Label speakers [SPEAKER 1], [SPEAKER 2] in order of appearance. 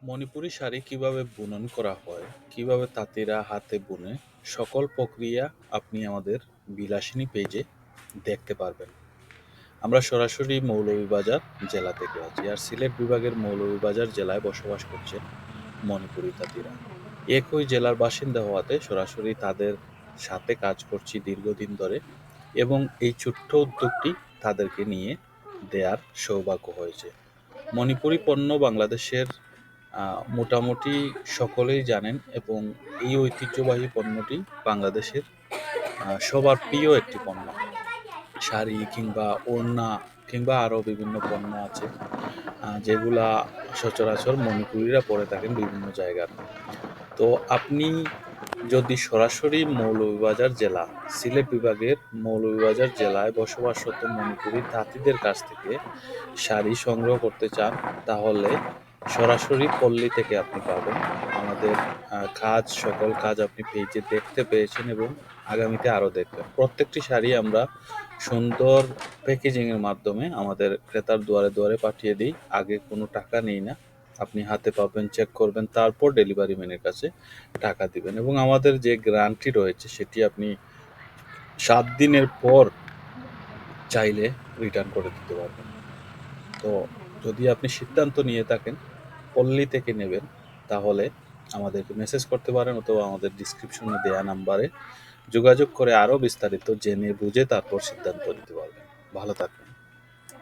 [SPEAKER 1] মণিপুরি শাড়ি কিভাবে বুনন করা হয়, কিভাবে তাঁতিরা হাতে বুনে, সকল প্রক্রিয়া আপনি আমাদের বিলাসিনী পেজে দেখতে পারবেন। আমরা সরাসরি মৌলভীবাজার জেলা থেকে আছি, আর সিলেট বিভাগের মৌলভীবাজার জেলায় বসবাস করছেন মণিপুরি তাঁতিরা। একই জেলার বাসিন্দা হওয়াতে সরাসরি তাদের সাথে কাজ করছি দীর্ঘদিন ধরে, এবং এই ছোট্ট উদ্যোগটি তাদেরকে নিয়ে দেয়ার সৌভাগ্য হয়েছে। মণিপুরি পণ্য বাংলাদেশের মোটামুটি সকলেই জানেন, এবং এই ঐতিহ্যবাহী পণ্যটি বাংলাদেশের সবার প্রিয় একটি পণ্য। শাড়ি কিংবা ওড়না কিংবা আরও বিভিন্ন পণ্য আছে, যেগুলা সচরাচর মণিপুরীরা পরে থাকেন বিভিন্ন জায়গার। তো আপনি যদি সরাসরি মৌলভীবাজার জেলা, সিলেট বিভাগের মৌলভীবাজার জেলায় বসবাসরত মণিপুরী তাঁতিদের কাছ থেকে শাড়ি সংগ্রহ করতে চান, তাহলে সরাসরি পল্লী থেকে আপনি পাবেন। আমাদের সকল কাজ আপনি পেজে দেখতে পেয়েছেন, এবং আগামীতে আরও দেখবেন। প্রত্যেকটি শাড়ি আমরা সুন্দর প্যাকেজিংয়ের মাধ্যমে আমাদের ক্রেতার দুয়ারে দুয়ারে পাঠিয়ে দিই। আগে কোনো টাকা নেই না, আপনি হাতে পাবেন, চেক করবেন, তারপর ডেলিভারি ম্যানের কাছে টাকা দিবেন। এবং আমাদের যে গ্যারান্টি রয়েছে সেটি আপনি 7 দিনের পর চাইলে রিটার্ন করে দিতে পারবেন। তো যদি আপনি সিদ্ধান্ত নিয়ে থাকেন পল্লী থেকে নেবেন, তাহলে আমাদেরকে মেসেজ করতে পারেন, অথবা আমাদের ডিসক্রিপশনে দেয়া নাম্বারে যোগাযোগ করে আরও বিস্তারিত জেনে বুঝে তারপর সিদ্ধান্ত নিতে পারবেন। ভালো থাকবেন।